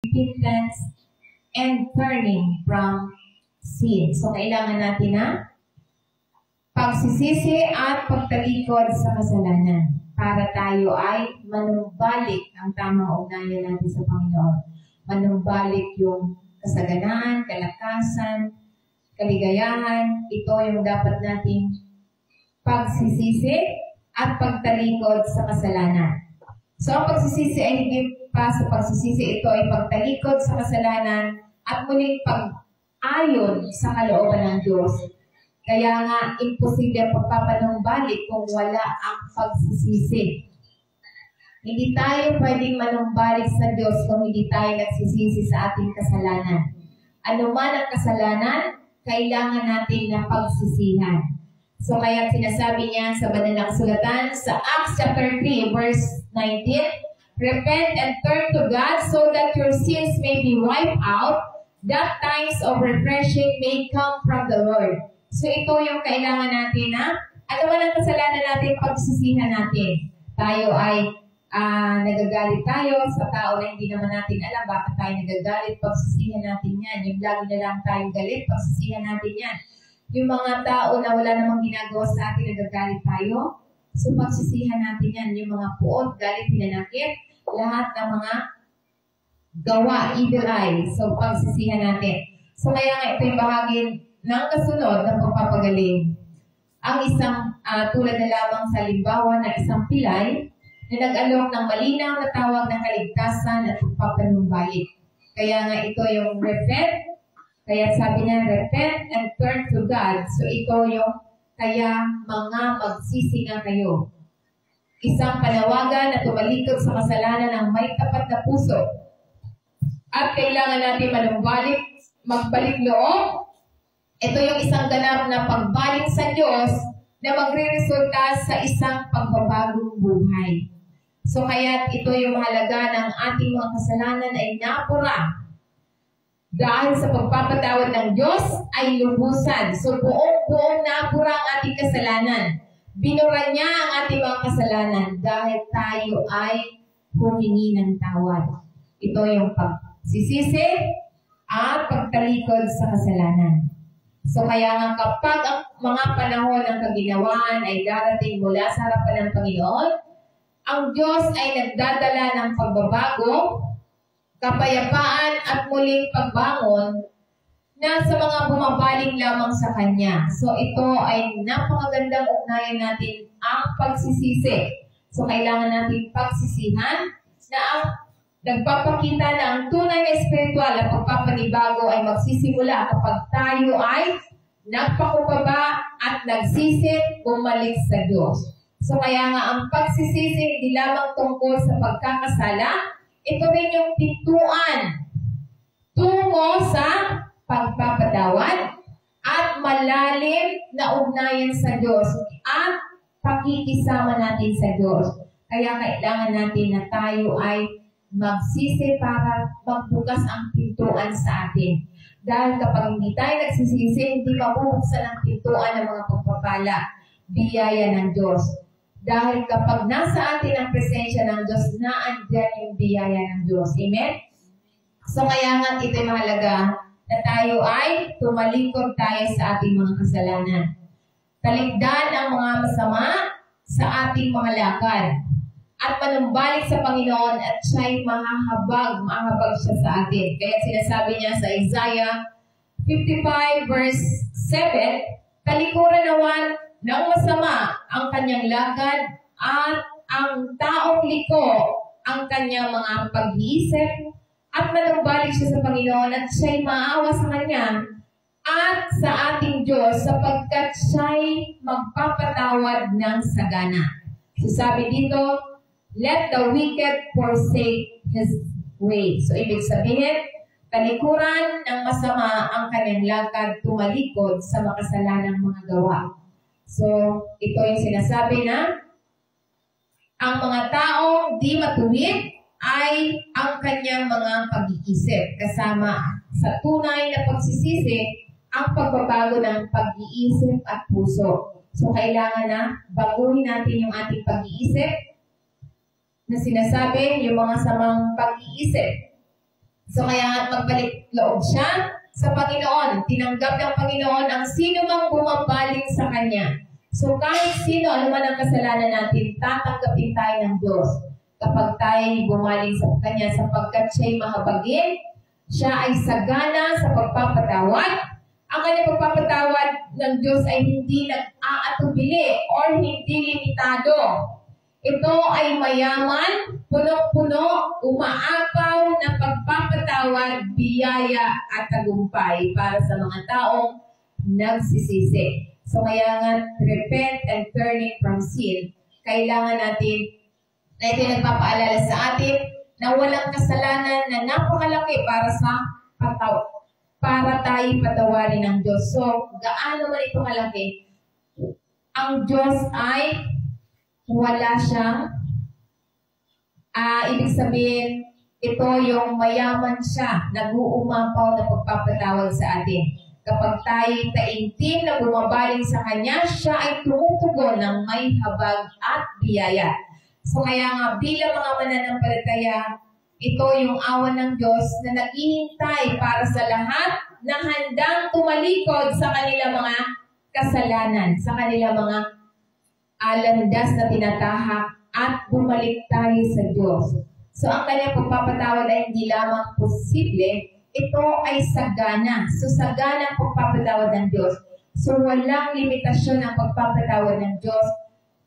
repentance and turning from sin. So, kailangan natin na pagsisisi at pagtalikod sa kasalanan para tayo ay manumbalik ang tamang ugnayan natin sa Panginoon. Manumbalik yung kasaganaan, kalakasan, kaligayahan. Ito yung dapat nating pagsisisi at pagtalikod sa kasalanan. So, ang pagsisisi ay higit pa sa pagsisisi. Ito ay pagtalikod sa kasalanan at muling pag-ayon sa kalooban ng Diyos. Kaya nga, imposible ang pagpapanumbalik kung wala ang pagsisisi. Hindi tayo pwedeng manumbalik sa Diyos kung hindi tayo nagsisisi sa ating kasalanan. Ano man ang kasalanan, kailangan natin na pagsisihan. So kaya sinasabi niya sa banal na kasulatan sa Acts chapter 3 verse 19, repent and turn to God so that your sins may be wiped out, that times of refreshing may come from the Lord. So ito yung kailangan natin na ano man ang kasalanan natin, pagsisihan natin. Tayo ay nagagalit tayo sa tao na hindi naman natin alam bakit tayo nagagalit, pagsisihan natin yan. Yung lagi na lang tayong galit, pagsisihan natin yan. Yung mga tao na wala namang ginagawa sa atin, nagagalit tayo, so pagsisihan natin yan. Yung mga puot, galit, hinanakit, lahat ng mga gawa, evil eye, so pagsisihan natin. So kaya nga ito yung bahagi ng kasunod ng pagpapagaling. Ang isang tulad na lamang sa limbawa na isang pilay na nag-alok ng malinaw na tawag ng kaligtasan at pagpapanumbalik. Kaya nga ito yung repent. Kaya sabi niya, repent and turn to God. So ito yung kaya mga magsisi na kayo. Isang panawagan na tumalikod sa kasalanan ng may tapat na puso. At kailangan natin manumbalik, magbalik loob. Ito yung isang ganap na pagbalik sa Diyos na magre-resulta sa isang pagbabagong buhay. So kaya ito yung mahalaga ng ating mga kasalanan ay napura. Dahil sa pagpapatawad ng Diyos ay lubusan. So buong napura ang ating kasalanan. Binura niya ang ating mga kasalanan dahil tayo ay humingi ng tawad. Ito yung pagsisisi at pagtalikod sa kasalanan. So kaya nga kapag ang mga panahon ng kaginawaan ay darating mula sa harapan ng Panginoon, ang Diyos ay nagdadala ng pagbabago, kapayapaan at muling pagbangon na sa mga bumabaling lamang sa Kanya. So ito ay napakagandang ugnayan natin ang pagsisisi. So kailangan natin pagsisihan na ang nagpapakita na ang tunay na espiritual at pagpapanibago ay magsisimula kapag tayo ay nagpakumbaba at nagsisit bumalik sa Diyos. So kaya nga ang pagsisisi hindi lamang tungkol sa pagkakasala, ito rin yung pintuan tungo sa pagpapatawad at malalim na ugnayan sa Diyos at pakikisama natin sa Diyos. Kaya kailangan natin na tayo ay magsisi para magbukas ang pintuan sa atin. Dahil kapag hindi tayo nagsisisi, hindi mabubuksan ang pintuan ng mga pagpapala, biyaya ng Diyos. Dahil kapag nasa atin ang presensya ng Diyos, naandyan yung biyaya ng Diyos. Amen? So kaya nga ito'y mahalaga na tayo ay tumalikod tayo sa ating mga kasalanan. Talikdan ang mga masama sa ating mga lakad. At manumbalik sa Panginoon at siya'y mahahabag siya sa atin. Kaya sinasabi niya sa Isaiah 55 verse 7, talikuran naman ng masama ang kanyang lakad at ang taong liko ang kanyang mga pag-iisip at manumbalik siya sa Panginoon at siya'y maawa sa kanya at sa ating Diyos sapagkat siya'y magpapatawad ng sagana. So sabi dito, let the wicked forsake his way. So ibig sabihin, talikuran ng masama ang kanyang lakad tumalikod sa makasalanang mga gawa. So, ito yung sinasabi na ang mga taong di matuwid ay ang kanyang mga pag-iisip. Kasama sa tunay na pagsisisi, ang pagbabago ng pag-iisip at puso. So, kailangan na baguhin natin yung ating pag-iisip na sinasabi yung mga samang pag-iisip. So kaya nga magbalik loob siya sa Panginoon. Tinanggap ng Panginoon ang sino mang bumabalik sa Kanya. So kahit sino, ano man ang kasalanan natin, tatanggapin tayo ng Diyos. Kapag tayo bumalik sa Kanya sapagkat siya'y mahabagin, siya ay sagana sa pagpapatawad. Ang kanyang pagpapatawad ng Diyos ay hindi nag-aatubili or hindi limitado. Ito ay mayaman, punong-puno, umaapaw na pagpapatawad, biyaya at tagumpay para sa mga taong nagsisisi. So kaya nga, repent and turning from sin. Kailangan natin, na ito nagpapaalala sa atin, na walang kasalanan na napakalaki para tayo patawarin ng Diyos. So, gaano man ito kalaki, ang Diyos ay wala siyang, ibig sabihin, ito yung mayaman siya, nag-uumapaw na pagpapatawad sa atin. Kapag tayo taimtim na bumabaling sa Kanya, siya ay tumutugon ng may habag at biyaya. So kaya nga bilang mga mananampalataya, ito yung awan ng Diyos na naghihintay para sa lahat na handang tumalikod sa kanilang mga kasalanan, sa kanilang mga landas na tinatahak at bumalik tayo sa Diyos. So ang kanyang pagpapatawad ay hindi lamang posible, ito ay sagana. So sagana ang pagpapatawad ng Diyos. So walang limitasyon ang pagpapatawad ng Diyos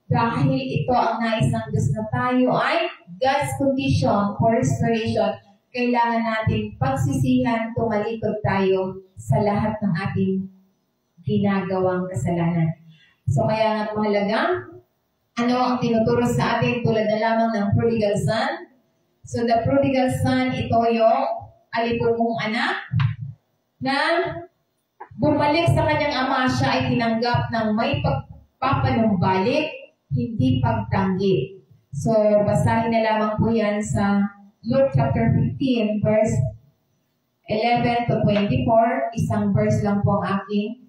dahil ito ang nais ng Diyos na tayo ay God's condition for restoration. Kailangan natin pagsisihan, tumalikod tayo sa lahat ng ating ginagawang kasalanan. So kaya nga mahalaga, ano ang tinuturo sa atin tulad na lamang ng prodigal son? So the prodigal son, ito yung alipugong anak na bumalik sa kanyang ama, siya ay tinanggap ng may pagpapanumbalik, hindi pagtanggi. So basahin na lamang po yan sa Luke chapter 15 verse 11 to 24. Isang verse lang po ang aking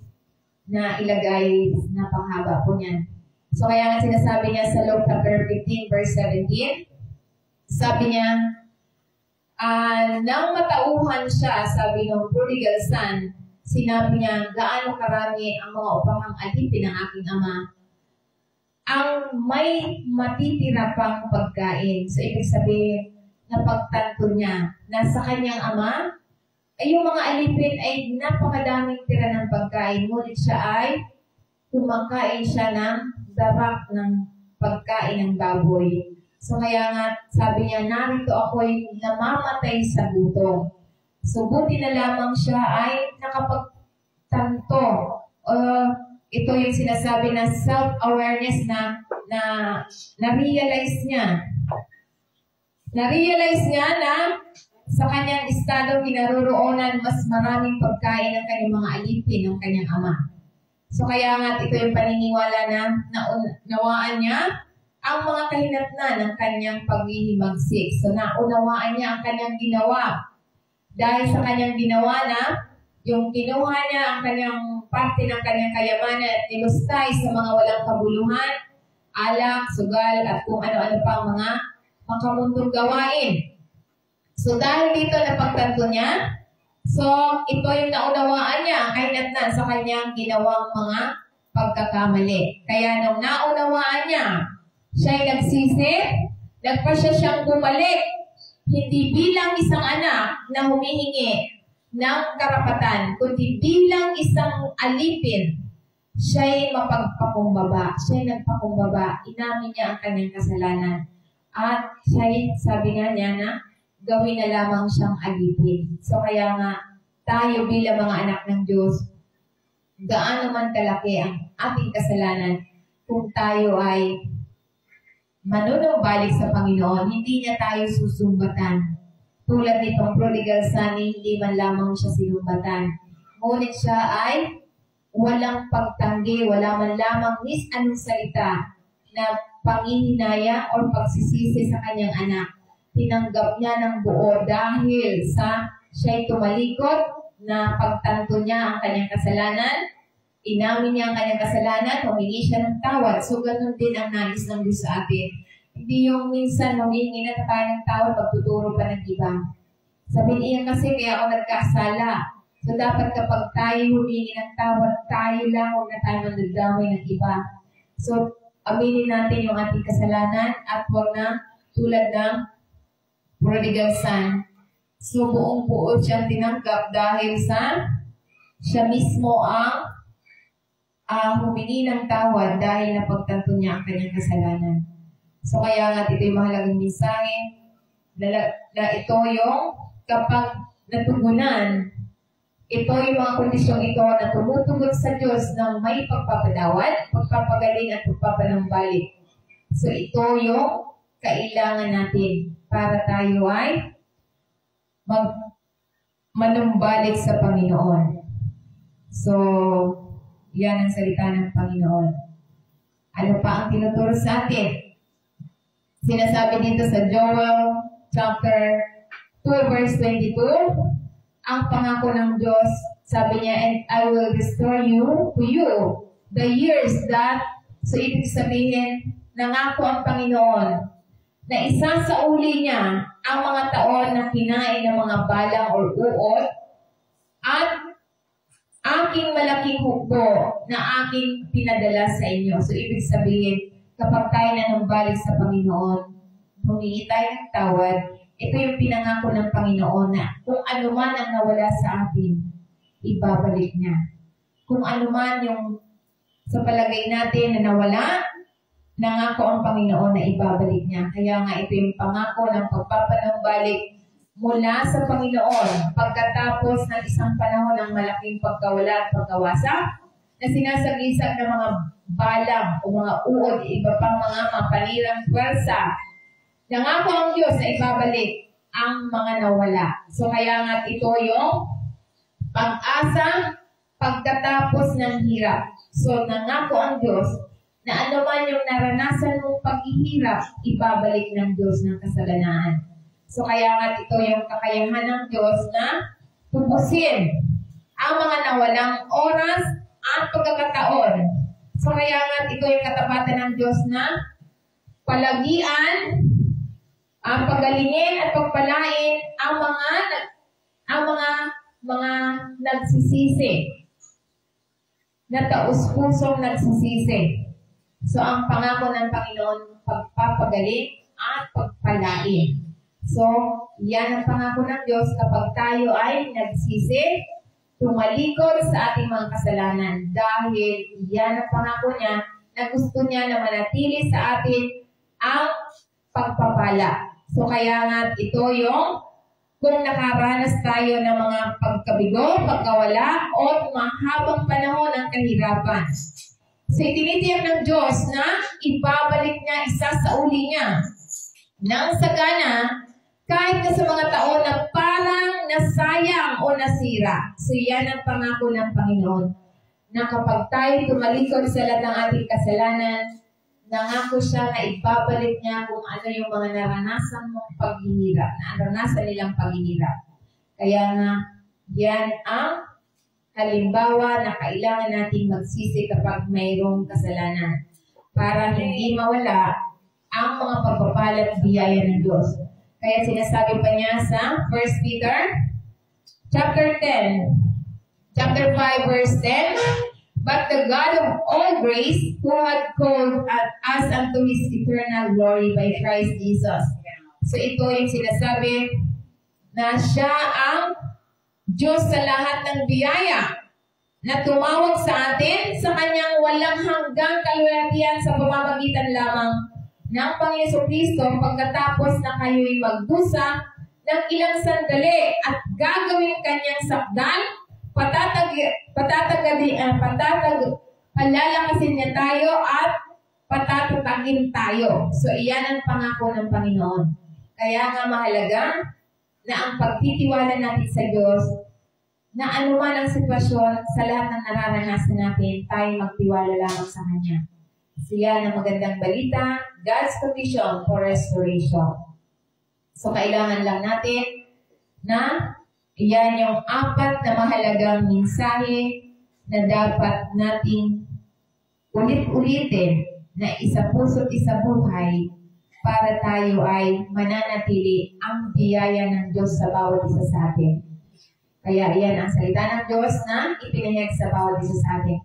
na ilagay, napanghaba po niyan. So kaya nga sinasabi niya sa Luke chapter 15 verse 17, sabi niya, nang matauhan siya, sabi ng prodigal son, sinabi niya, gaano karami ang mga upahang alipin ng aking ama, ang may matitira pang pagkain. So ibig sabihin, napagtanto niya na sa kanyang ama, ay yung mga alipin ay napakadaming tira ng pagkain, ngunit siya ay kumakain siya ng darak ng pagkain ng baboy. So kaya nga, sabi niya, narito ako'y namamatay sa gutom. So buti na lamang siya ay nakapagtanto. Ito yung sinasabi na self-awareness na na-realize niya. Na-realize niya na sa kanyang estado kinaroroonan mas maraming pagkain ng kanyang mga alipin ng kanyang ama. So kaya nga ito yung paniniwala na naunawaan niya ang mga kahinatnan ng kanyang paghihimagsik. So naunawaan niya ang kanyang ginawa. Dahil sa kanyang ginawa na yung kinuha niya ang kanyang parte ng kanyang kayamanan at nilustay sa mga walang kabuluhan, alak, sugal, at kung ano-ano pang mga makamuntong gawain. So dahil dito napagtanto niya, so ito yung naunawaan niya ang kahinatnan sa kanyang ginawang mga pagkakamali. Kaya nung naunawaan niya, siya ay nagsisi, nagpasya siyang bumalik, hindi bilang isang anak na humihingi ng karapatan, kundi bilang isang alipin, siya ay mapagpakumbaba. Siya ay nagpakumbaba, inamin niya ang kanyang kasalanan. At siya ay, sabi nga niya na, gawin na lamang siyang alipin. So kaya nga, tayo bilang mga anak ng Diyos, gaano man kalaki ang ating kasalanan, kung tayo ay manunumbalik sa Panginoon, hindi niya tayo susumbatan. Tulad nitong prodigal son, hindi man lamang siya sinumbatan. Ngunit siya ay walang pagtanggi, wala man lamang anong salita na panghihinaya o pagsisisi sa kanyang anak. Tinanggap niya ng buo dahil sa siya'y tumalikod na pagtanto niya ang kanyang kasalanan, inamin niya ang kanyang kasalanan, humingi siya ng tawad. So, ganun din ang nais ng Diyos sa atin. Hindi yung minsan humingi na tayo ng tawad, pagtuturo pa ng iba. Sabi niya kasi kaya ako nagkasala. So dapat kapag tayo humingi ng tawad, tayo lang, huwag na tayo magdadamay ng iba. So aminin natin yung ating kasalanan at huwag na tulad ng prodigal son. So buong buo siyang tinanggap dahil sa siya mismo ang humingi ng tawad dahil napagtanto niya ang kanyang kasalanan. So kaya nga ito'y mahalagang mensahe na ito yung kapag natugunan, ito yung mga kondisyong ito na tumutugon sa Diyos ng may pagpapadawat, pagpapagaling at pagpapanumbalik. So ito yung kailangan natin para tayo ay manumbalik sa Panginoon. So, yan ang salita ng Panginoon. Ano pa ang tinuturo sa atin? Sinasabi dito sa Joel chapter 2 verse 22, ang pangako ng Diyos, sabi niya, and I will restore you to you the years that, so ibig sabihin, nangako ang Panginoon na isa sa uli niya ang mga taon na kinain ng mga balang or uod at aking malaking hukbo na aking pinadala sa inyo. So, ibig sabihin, kapag tayo nanumbalik sa Panginoon, humingi tayo ng tawad, ito yung pinangako ng Panginoon na kung ano man ang nawala sa atin, ibabalik niya. Kung ano man yung sa palagay natin na nawala, nangako ang Panginoon na ibabalik niya. Kaya nga ito yung pangako ng pagpapanumbalik mula sa Panginoon pagkatapos ng isang panahon ng malaking pagkawala at pagkawasa na sinasagisag ng mga balang o mga uod, iba pang mga mapanirang pwersa. Nangako ang Diyos na ibabalik ang mga nawala. So kaya nga ito yung pag-asa pagkatapos ng hirap. So nangako ang Diyos na ano man yung naranasan mong paghihirap, ibabalik ng Diyos ng kasaganaan. So kaya nga ito yung kakayahan ng Diyos na tubusin ang mga nawalang oras at pagkakataon. So kaya nga ito yung katapatan ng Diyos na palagian, ang pagalingin at pagpalain ang mga nagsisisi, na taus-pusong nagsisisi. So ang pangako ng Panginoon, pagpapagaling at pagpalain. So, yan ang pangako ng Diyos kapag tayo ay nagsisi, tumalikod sa ating mga kasalanan. Dahil yan ang pangako niya na gusto niya na manatili sa atin ang pagpapala. So, kaya nga ito yung kung nakaranas tayo ng mga pagkabigo, pagkawala, o mahabang panahon ng kahirapan. So, itinitiyak ng Diyos na ibabalik niya isa sa uli niya nang sagana kahit na sa mga taon na parang nasayang o nasira. So, yan ang pangako ng Panginoon na kapag tayo tumalikod sa lahat ng ating kasalanan, nangako siya na ibabalik niya kung ano yung mga naranasan mong paghihirap, naranasan nilang paghihirap. Kaya nga, yan ang halimbawa na kailangan natin magsisi kapag mayroong kasalanan para hindi mawala ang mga pagpapala at biyaya ng Diyos. Kaya sinasabi pa niya sa 1 Peter chapter 5 verse 10, but the God of all grace, who had called us unto His eternal glory by Christ Jesus. So ito yung sinasabi na siya ang Diyos sa lahat ng biyaya na tumawag sa atin sa kanyang walang hanggang kalwalhatian sa pamamagitan lamang ng Panginoon Kristo pagkatapos na kayo'y magdusa ng ilang sandali at gagawin kanyang sakdal, palalakasin niya tayo at patatatagin tayo. So, iyan ang pangako ng Panginoon. Kaya nga mahalaga na ang pagtitiwala natin sa Diyos na anuman ang sitwasyon sa lahat ng nararanasan natin, tayo magtiwala lamang sa Kanya. So, yan ang magandang balita, God's provision for restoration. So, kailangan lang natin na iyan yung 4 na mahalagang mensahe na dapat nating ulit-ulitin na isa puso't isa buhay para tayo ay mananatili ang biyaya ng Diyos sa bawat isa sa atin. Kaya iyan ang salita ng Diyos na ipinahayag sa bawat isa sa atin.